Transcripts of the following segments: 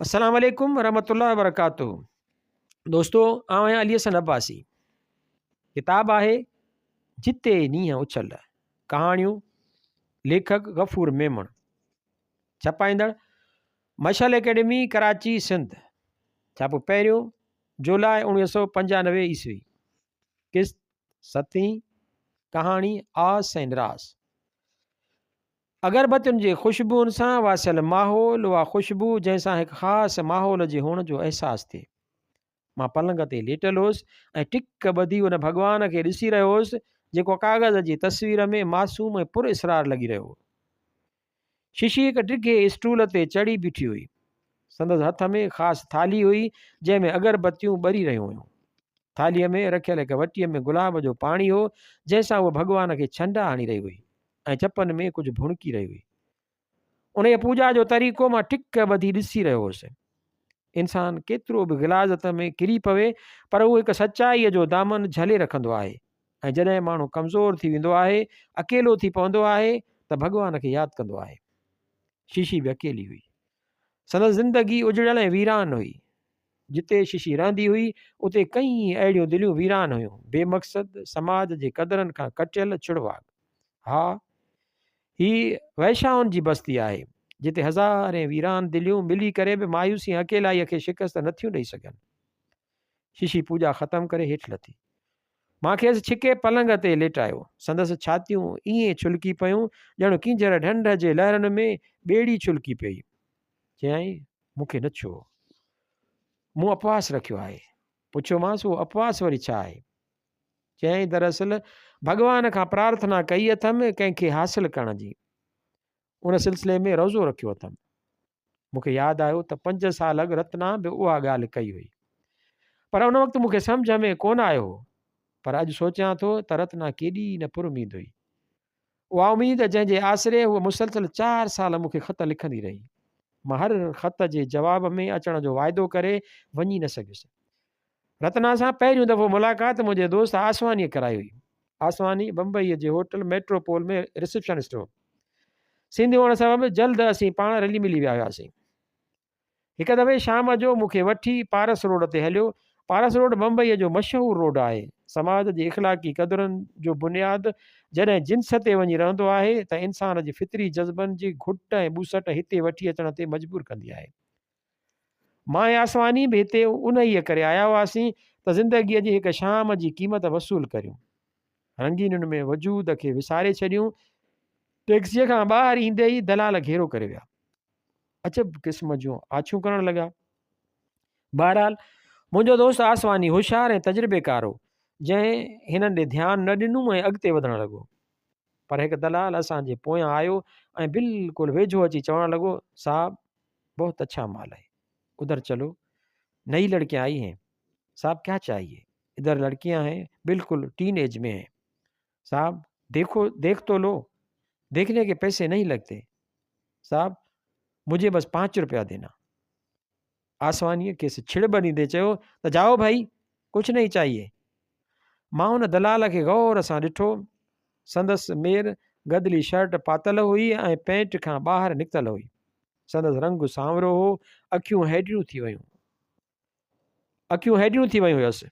अस्सलाम वालेकुम रहमतुल्लाहि व बरकातुहू। दोस्तों, आउं आहियां अली हसन अब्बासी। किताब आहे जिते नींहं उछल, कहाणियूं, लेखक गफ़ूर मेमण, छपाईंदड़ मशल एकेडमी कराची सिंध, छापो पहिरियों जुलाई 1995 ईस्वी। किस्त सतीं, कहाणी आस ऐं निरास। अगरबत्तियुनि जी ख़ुशबुनि सां वासियल माहौल, उहा ख़ुशबू जंहिंसां हिकु ख़ासि माहौल जे हुअण जो अहसासु थिए। मां पलंग ते लेटल हुउसि ऐं टिक ॿधी उन भॻवान खे ॾिसी रहियो हुउसि जेको काग़ज़ जी तस्वीर में मासूम ऐं पुर इसरार लॻी रहियो हो। शिशी हिकु डिघे स्टूल ते चढ़ी बीठी हुई। संदसि हथ में ख़ासि थाली हुई जंहिंमें अगरबत्तियूं ॿरी रहियूं हुयूं। थालीअ में रखियल हिकु वटीअ में गुलाब जो पाणी हो जंहिंसां उहा भॻवान खे छंडा हणी रही हुई ऐं चपनि में कुझु भुणकी रही हुई। उन पूॼा जो तरीक़ो मां टिक ॿधी ॾिसी रहियो हुउसि। इंसानु केतिरो बि ग़िलाज़त में किरी पवे पर उहो हिकु सचाईअ जो दामन झले रखंदो आहे ऐं जॾहिं माण्हू कमज़ोर थी वेंदो आहे, अकेलो थी पवंदो आहे त भॻवान खे यादि कंदो आहे। शीशी बि अकेली हुई। संदसि ज़िंदगी उजड़ियल ऐं वीरान हुई। जिते शीशी रहंदी हुई उते कई अहिड़ियूं दिलियूं वीरान हुयूं, बेमक़सद, समाज जे क़दरनि खां कटियल छुड़वाग। हा, ही वैशाउनि जी बस्ती आहे जिते हज़ारे वीरान दिलियूं मिली करे बि मायूसी अकेलाईअ खे शिकस्त नथियूं ॾेई सघनि। शीशी पूॼा ख़तमु करे हेठि लथी। मां खेसि छिके पलंग ते लेटायो। संदसि छातियूं ईअं छुलकी पियूं ॼण किंजर ढंढ जे लहरनि में ॿेड़ी छुलकी पई। चयाईं, मूंखे न छो, मूं उपवास रखियो आहे। पुछियोमांसि, उहो उपवास वरी छा आहे? चयाईं, दरअसल भॻवान खां प्रार्थना कई अथमि कंहिंखे हासिलु करण जी। उन सिलसिले में रोज़ो रखियो अथमि। मूंखे यादि आयो त 5 साल अॻु रत्ना बि उहा ॻाल्हि कई हुई, पर उन वक़्तु मूंखे सम्झ में कोन आयो हो। पर अॼु सोचियां थो त रत्ना केॾी न पुरुमीद हुई। उहा उमेद जंहिंजे आसिरे उहा मुसलसल 4 साल मूंखे ख़त लिखंदी रही। मां हर ख़त जे जवाब में अचण जो वाइदो करे वञी न सघियुसि। रत्ना सां पहिरियों दफ़ो मुलाक़ात मुंहिंजे दोस्त आसवानीअ कराई हुई। आसवानी बम्बईअ जे होटल मेट्रोपोल में रिसेप्शनिस्ट हो। सिंधी हुअण सबबि जल्द असीं पाण रली मिली विया हुआसीं। हिकु दफ़े शाम जो मूंखे वठी पारस रोड ते हलियो। पारस रोड बम्बईअ जो मशहूरु रोड आहे। समाज जे इख़लाक़ी क़दुरनि जो बुनियादु जॾहिं जिन्स ते वञी रहंदो आहे त इंसान जी फितरी जज़्बनि जी घुट ऐं ॿूसट हिते वठी अचण ते मजबूर कंदी आहे। मां ऐं आसवानी बि हिते उन ई करे आया हुआसीं त ज़िंदगीअ जी हिकु शाम जी क़ीमत वसूल करियूं। रंगीनुनि में वजूद खे विसारे छॾियूं। टैक्सीअ खां ॿाहिरि ईंदे ई दलाल घेरो करे विया। अजब क़िस्म जूं आछूं करण लॻा। बहरहाल मुंहिंजो दोस्त आसवानी होशियारु ऐं तजुर्बेकार हो, जंहिं हिननि ॾे ध्यानु न ॾिनो ऐं अॻिते वधणु लॻो। पर हिकु दलाल असांजे पोयां आयो ऐं बिल्कुलु वेझो अची चवणु लॻो, साहब बहुत अच्छा माल है, उधर चलो, नई लड़कियां आई हैं, साहब क्या चाहिए, इधर लड़कियां हैं, बिल्कुल टीन एज में हैं, साहब देखो, देख तो लो, देखने के पैसे नहीं लगते, साहब मुझे बस 5 रुपया देना। आसवानीअ खेसि छिड़ ॾींदे चयो त जाओ भाई, कुझु नहीं चाहिए। मां हुन दलाल खे गौर सां ॾिठो। संदसि मेर गदली शर्ट पातल हुई ऐं पैंट खां ॿाहिरि निकितल हुई। संदसि रंग सांवरो हो, अखियूं हेॾियूं थी वयूं हुयसि।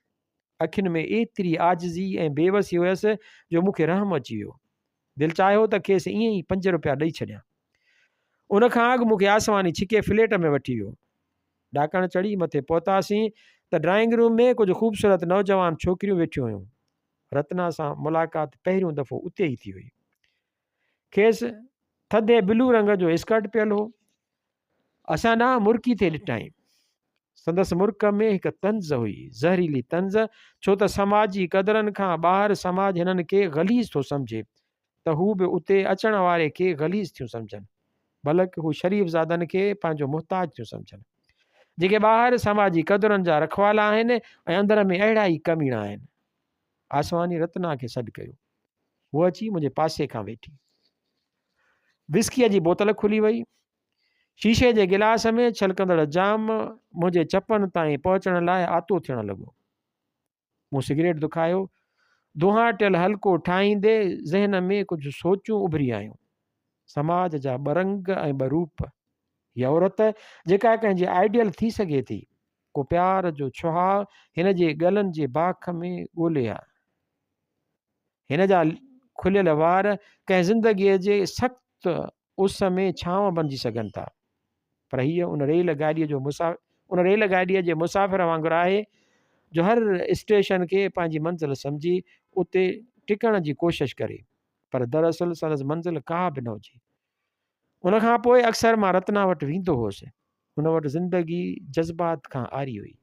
अखियुनि में एतिरी आजिज़ी ऐं बेवसी हुयसि जो मूंखे रहम अची वियो। दिलि चाहियो त खेसि ईअं ई 5 रुपया ॾेई छॾियां। उन खां अॻु मूंखे आसवानी छिके फ्लैट में वठी वियो। ॾाकण चढ़ी मथे पहुतासीं त ड्राइंग रूम में कुझु ख़ूबसूरत नौजवान छोकिरियूं वेठियूं हुयूं। रत्ना सां मुलाक़ात पहिरियों दफ़ो उते ई थी हुई। खेसि थधे ब्लू रंग जो स्कर्ट पियल हो। असां ॾांहुं मुर्की ते ॾिठाई। संदसि मुर्क में हिकु तंज़ हुई, ज़हरीली तंज़, छो त समाजी क़दरनि खां ॿाहिरि समाज हिननि खे ग़लीज़ थो सम्झे त हू बि उते अचण वारे खे ग़लीज़ थियूं सम्झनि, बल्कि हू शरीफ़ ज़ादनि खे पंहिंजो मुहताज थियूं सम्झनि, जेके ॿाहिरि समाजी क़दुरनि जा रखवाला आहिनि ऐं अंदर में अहिड़ा ई कमीणा आहिनि। आसवानी रत्ना खे सॾु कयो। हूअ अची मुंहिंजे पासे खां वेठी। विस्कीअ जी बोतल खुली वई। शीशे जे गिलास में छलकंदड़ जाम मुंहिंजे चपनि ताईं पहुचण लाइ आतो थियणु लॻो। मूं सिगरेट दुखायो। दुहाटियल हल्को ठाहींदे ज़हन में कुझु सोचूं उभरी आयूं। समाज जा ॿ रंग ऐं 2 रूप। हीअ औरत जेका कंहिंजी आइडियल थी सघे थी, को प्यार जो छुहा हिन जे ॻलनि जे बाख में ॻोल्हे आहे। हिन जा खुलियल वार कंहिं ज़िंदगीअ जे सख़्तु उस में छांव बणिजी सघनि था, पर हीअ उन रेल गाॾीअ जे मुसाफ़िर वांगुरु आहे जो हर स्टेशन खे पंहिंजी मंज़िल सम्झी उते टिकण जी कोशिशि करे, पर दरअसल संदसि मंज़िल का बि न हुजे। उनखां पोइ अक्सर मां रत्ना वटि वेंदो हुउसि। हुन वटि ज़िंदगी जज़्बात खां आरी हुई।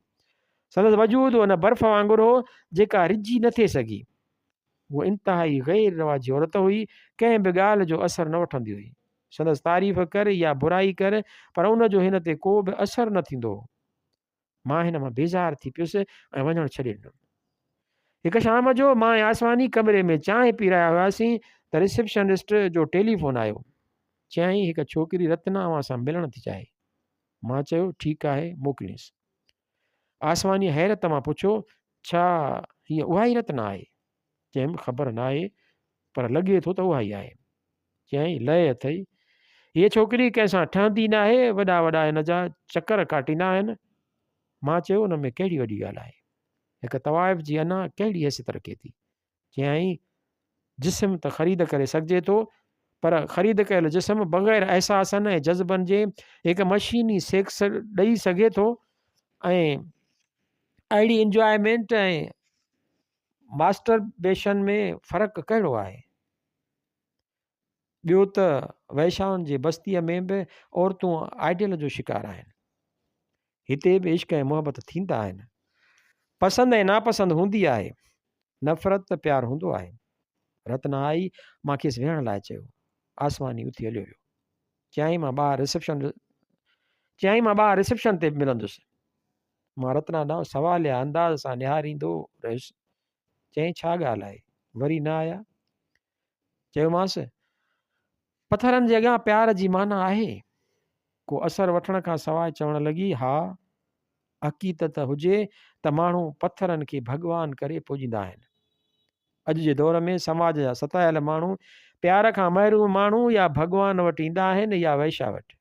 संदसि वजूद उन बर्फ़ वांगुरु हो जेका रिझी न थिए सघी। उहा इंतिहाई ग़ैर रवाजी औरत हुई, कंहिं बि ॻाल्हि जो असरु न वठंदी हुई। संदसि तारीफ़ कर या बुराई कर, पर उनजो हिन ते को बि असरु न थींदो हो। मां हिन मां बेज़ार थी पियुसि ऐं वञणु छॾे ॾिनो। हिकु शाम जो मां ऐं आसवानी कमरे में चांहि पी रहिया हुआसीं त रिसेप्शनिस्ट जो टेलीफोन आयो। चयईं हिकु छोकिरी रत्ना अव्हां सां मिलणु थी चाहे। मां चयो ठीकु आहे, मोकिलियसि। आसवानी हैरत मां पुछियो, छा हीअ उहा ई रत्ना आहे? चयमि ख़बर न आहे, पर लॻे थो त उहा ई आहे। चयईं लय अथई, हीअ छोकिरी कंहिंसां ठहंदी न आहे, वॾा वॾा हिन जा चकर काटींदा आहिनि। मां चयो हुन में कहिड़ी वॾी ॻाल्हि आहे, हिकु तवाइफ़ जी अना कहिड़ी हैसियत रखे थी। चयईं जिस्म त ख़रीद करे सघिजे थो, पर ख़रीद कयल जिस्म बग़ैर अहसासनि ऐं जज़्बनि जे हिकु मशीनी सेक्स ॾेई सघे थो, ऐं अहिड़ी इंजॉयमेंट ऐं मास्टरबेशन में फ़र्क़ु कहिड़ो आहे? ॿियो त वैशाउनि जे बस्तीअ में बि औरतूं आइडियल जो शिकार आहिनि। हिते बि इश्क ऐं मुहबत थींदा आहिनि, पसंदि ऐं नापसंदि हूंदी आहे, नफ़रत त प्यारु हूंदो आहे। रत्ना आई, मां खेसि वेहण लाइ चयो। आसवानी उथी हलियो वियो। चयईं मां ॿाहिरि रिसेप्शन ते मिलंदुसि। मां रत्ना ॾांहुं सवालिया अंदाज़ सां निहारींदो रहियुसि। चयईं छा ॻाल्हि आहे, वरी न आया? चयोमांसि पथरनि जे अॻियां प्यार जी माना आहे? को असरु वठण खां सवाइ चवणु लॻी, हा, हक़ीक़त हुजे त माण्हू पथरनि खे भॻवान करे पूॼींदा आहिनि। अॼु जे दौर में समाज जा सतायल माण्हू प्यार खां महरूम माण्हू या भॻवान वटि ईंदा आहिनि या वैशा वटि।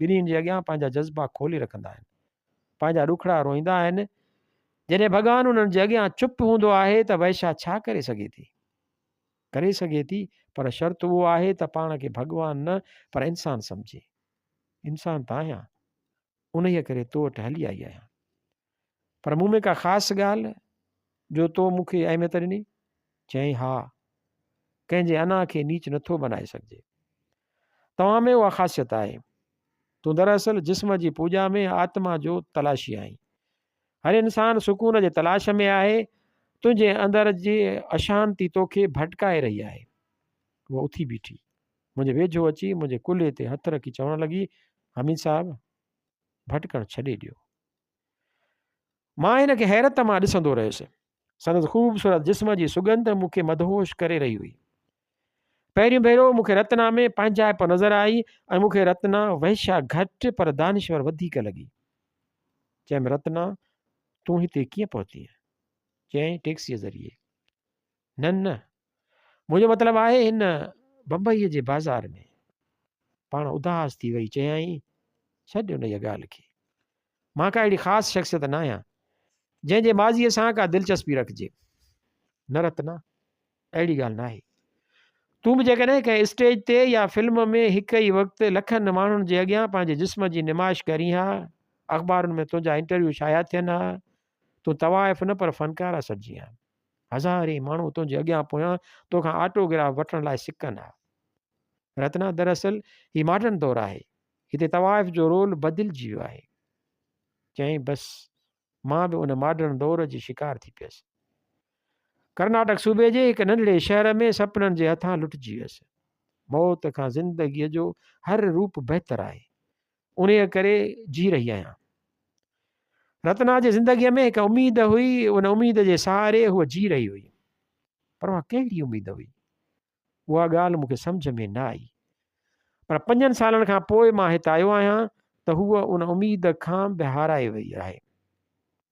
ॿिन्हिनि जे अॻियां पंहिंजा जज़्बा खोले रखंदा आहिनि, पंहिंजा ॾुखड़ा रोईंदा आहिनि। जॾहिं भॻवान उन्हनि जे अॻियां चुप हूंदो आहे त वैशा छा करे सघे थी? करे सघे थी, पर शर्त उहो आहे त पाण खे भॻवान न पर इंसान सम्झे। इंसान त आहियां, उन करे तो वटि हली आई आहियां, पर मूं में का ख़ासि ॻाल्हि जो तो मूंखे अहमियत ॾिनी? चयईं हा, कंहिंजे अना खे नीच नथो बनाए सघिजे। तव्हां में उहा ख़ासियत आहे। तूं दरअसल जिस्म जी पूॼा में आत्मा जो तलाशी आहीं। हर इंसान सुकून जे तलाश में आहे। तुंहिंजे अंदरि जी अशांती तोखे भटकाए रही आहे। उहा उथी बीठी, मुंहिंजे वेझो अची मुंहिंजे कुल्हे ते हथ रखी चवणु लॻी, हमीद साहब भटकणु छॾे ॾियो। मां हिन खे हैरत मां ॾिसंदो रहियुसि। संदसि ख़ूबसूरत जिस्म जी सुगंध मूंखे मदहोश करे रही हुई। पहिरियों भेरो मूंखे रत्ना में पंहिंजाइप नज़र आई ऐं मूंखे रत्ना वैशा घटि पर दानिश्वर वधीक लॻी। चयमि रत्ना तूं हिते कीअं पहुती? चयईं टैक्सीअ ज़रिए। न, मुंहिंजो मतिलबु आहे हिन बम्बईअ जे बाज़ार में। पाण उदास थी वई। चयईं छॾ हुन इहा ॻाल्हि खे, मां का अहिड़ी ख़ासि शख़्सियत न आहियां जंहिंजे माज़ीअ सां का दिलचस्पी रखिजे। न रत्ना, अहिड़ी ॻाल्हि न आहे। तूं बि जेकॾहिं कंहिं स्टेज ते या फिल्म में हिकु ई वक़्तु लखनि माण्हुनि जे अॻियां पंहिंजे जिस्म जी निमाइश करी हा, अख़बारुनि में तुंहिंजा इंटरव्यू शाया थियनि हा, तूं तवाइफ़ न पर फ़नकार सॾिजी हा। हज़ारे माण्हू तुंहिंजे अॻियां पोयां तोखां ऑटोग्राफ वठण लाइ सिकनि हा। रत्ना दरअसल हीउ मॉडर्न दौरु आहे, हिते तवाइफ़ जो रोल बदिलजी वियो आहे। चयईं बसि मां बि उन मॉडर्न दौर जी शिकार थी पियसि। कर्नाटक सूबे जे हिकु नंढड़े शहर में सपननि जे हथां लुटिजी वियसि। मौत खां ज़िंदगीअ जो हर रूप बहितरु आहे, उन करे जी रही आहियां। रत्ना जे ज़िंदगीअ में हिकु उमेद हुई, उन उमेद जे सहारे हूअ जी रही हुई, पर उहा कहिड़ी उमेद हुई? उहा ॻाल्हि मूंखे सम्झ में न आई। पर 5 सालनि खां पोइ मां हिते आयो आहियां त हूअ उन उमेद खां बि हाराए वई आहे।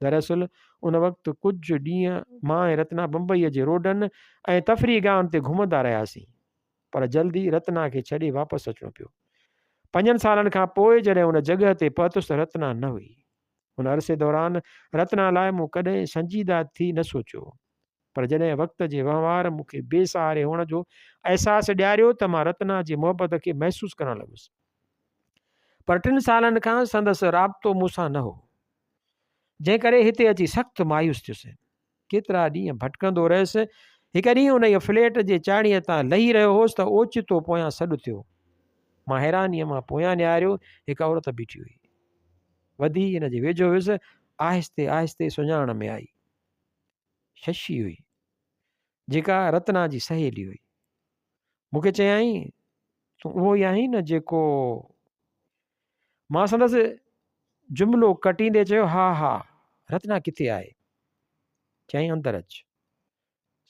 दरअसल उन वक़्तु कुझु ॾींहं मां ऐं रत्ना बम्बईअ जे रोडनि ऐं तफ़रीह गाहनि ते घुमंदा रहियासीं, पर जल्दी रत्ना खे छॾे वापसि अचिणो पियो। 5 सालनि खां पोइ जॾहिं हुन जॻह ते पहुतुसि त रत्ना न हुई। हुन अरसे दौरान रत्ना लाइ मूं कॾहिं संजीदा थी न सोचियो, पर जॾहिं वक़्त जे वहिंवार मूंखे बेसहारे हुअण जो अहसासु ॾियारियो त मां रत्ना जी मोहबत खे महसूसु करणु लॻुसि। पर 3 सालनि खां संदसि राब्तो मूंसां न हो, जंहिं करे हिते अची सख़्तु मायूस थियुसि। केतिरा ॾींहं भटकंदो रहियुसि। हिकु ॾींहुं हुन जे फ्लैट जे चाणीअ तां लही रहियो हुउसि त ओचितो पोयां सॾु थियो। मां हैरानीअ मां पोयां निहारियो, हिकु औरत बीठी हुई। वधी हिन जे वेझो हुयुसि, आहिस्ते आहिस्ते सुञाण में आई। शशि हुई, जेका रत्ना जी सहेली हुई। मूंखे चयाईं, तूं उहो ई आहीं न जेको... मां संदसि जुमिलो कटींदे चयो, हा हा, रत्ना किथे आहे? चयाईं, अंदरि अचु।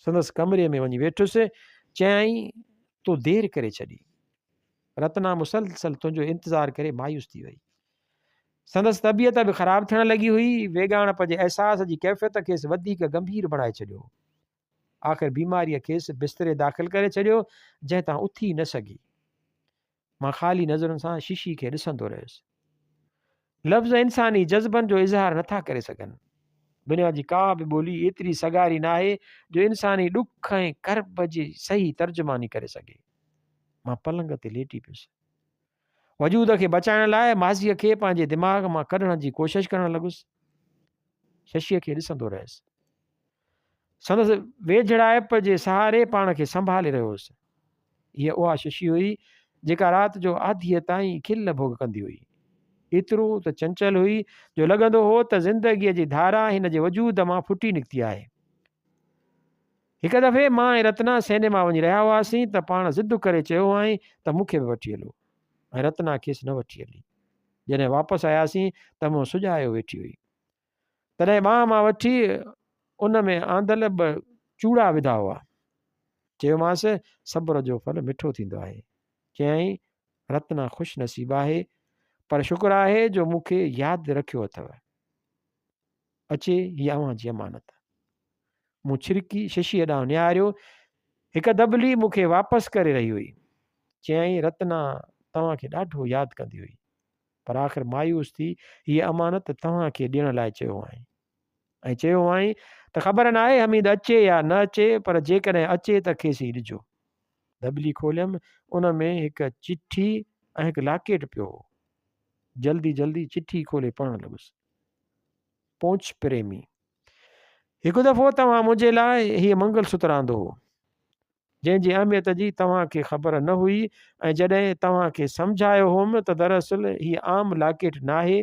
संदसि कमरे में वञी वेठुसि। चयाईं, तूं देरि करे छॾी। रत्ना मुसलसल तुंहिंजो इंतज़ारु करे मायूस थी वई। संदसि तबियत बि ख़राबु थियण लॻी हुई। वेगाणप जे अहसास जी कैफ़ियत खेसि वधीक गंभीर बणाए छॾियो। आख़िर बीमारीअ खेसि बिस्तरे दाख़िल करे छॾियो, जंहिं तां उथी न सघी। मां ख़ाली नज़रुनि सां शिशी खे ॾिसंदो रहियुसि। लफ़्ज़ इंसानी जज़्बनि जो इज़हार नथा करे सघनि। दुनिया जी का बि ॿोली एतिरी सगारी न आहे जो इंसानी ॾुख ऐं कर्ब जी सही तर्जुमानी करे सघे। मां पलंग ते लेटी पियुसि। वजूद खे बचाइण लाइ माज़ीअ खे पंहिंजे दिमाग़ मां कढण जी कोशिशि करणु लॻुसि। शशीअ खे ॾिसंदो रहियुसि। संदसि वेझड़ाइप जे सहारे पाण खे संभाले रहियो हुउसि। हीअ उहा शशी हुई जेका राति जो आधीअ ताईं खिल भोग कंदी हुई। एतिरो त चंचल हुई जो लॻंदो हो त ज़िंदगीअ जी धारा हिन जे वजूद मां फुटी निकिती आहे। हिकु दफ़े मां ऐं रत्ना सिनेमा वञी रहिया हुआसीं त पाण ज़िद करे चयो आई त मूंखे बि वठी हलो, ऐं रत्ना खेसि न वठी हली। जॾहिं वापसि आयासीं त मूं सुॼायो वेठी हुई। तॾहिं मां वठी उन में आंदल 2 चूड़ा विधा हुआ। चयोमांसि, सब्र जो फल मिठो थींदो आहे। चयाईं, रत्ना ख़ुशि नसीबु आहे, पर शुक्र आहे जो मूंखे यादि रखियो अथव। अचे हीअ अव्हां जी अमानत। मूं छिरकी शशीअ ॾांहुं निहारियो। हिकु दबली मूंखे वापसि करे रही हुई। चयाईं, रत्ना तव्हांखे ॾाढो यादि कंदी हुई, पर आख़िर मायूस थी हीअ अमानत तव्हांखे ॾियण लाइ चयो आई। ऐं चयो आई त ख़बर न आहे हमीद अचे या न अचे, पर जेकॾहिं अचे त खेसि ई ॾिजो। दबली खोलियमि। उन में हिकु चिठी ऐं हिकु लॉकेट पियो हो। जल्दी जल्दी चिठी खोले पढ़णु लॻुसि। पोंछ प्रेमी, हिकु दफ़ो तव्हां मुंहिंजे लाइ हीअ मंगलसूत्र आंदो हो, जंहिंजी अहमियत जी तव्हांखे ख़बर न हुई, ऐं जॾहिं तव्हांखे सम्झायो हुअमि त दरअसल हीअ आम लॉकेट न आहे,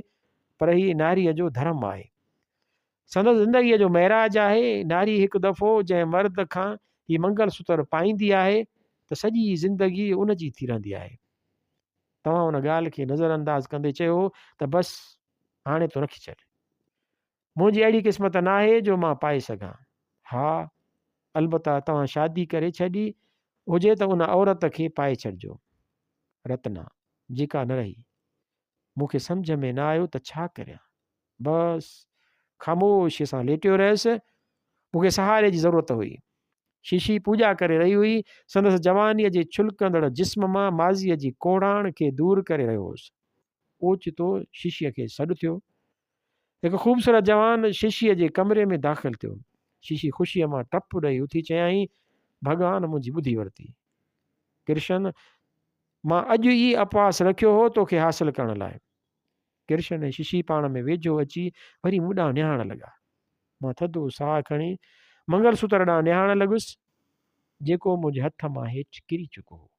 पर हीअ नारीअ जो धर्म आहे। संदसि ज़िंदगीअ जो महराज आहे। नारी हिकु दफ़ो जंहिं मर्द खां हीअ मंगलसूत्र पाईंदी आहे त सॼी ज़िंदगी उन जी थी रहंदी आहे। तव्हां उन ॻाल्हि खे नज़रअंदाज़ कंदे चयो त बसि हाणे तो रखी छॾ। मुंहिंजी अहिड़ी क़िस्मत न आहे जो मां पाए सघां। हा, अलबत्ता तव्हां शादी करे छॾी हुजे त उन औरत खे पाए छॾिजो। रत्ना, जेका न रही। मूंखे सम्झ में न आयो त छा करियां। बसि ख़ामोशीअ सां लेटियो रहियुसि। मूंखे सहारे जी ज़रूरत हुई। शिशी पूॼा करे रही हुई। संदसि जवानीअ जे छुलकंदड़ जिस्म मां माज़ीअ जी कोड़ाण खे दूरि करे रहियो हुउसि। ओचितो शिशीअ खे सॾु थियो। हिकु ख़ूबसूरत जवान शिशीअ जे कमरे में दाख़िल थियो। शिशी ख़ुशीअ मां टप ॾेई उथी चयाईं, भॻवान मुंहिंजी ॿुधी वरिती। कृष्ण, मां अॼु ई अपवास रखियो हो तोखे हासिल करण लाइ। कृष्ण ऐं शिशी पाण में वेझो अची वरी मूं ॾांहुं निहारण लॻा। मां थधो साह खणी मंगलसूत्र ॾांहुं निहारण लॻुसि, जेको मुंहिंजे हथ मां हेठि किरी चुको हो।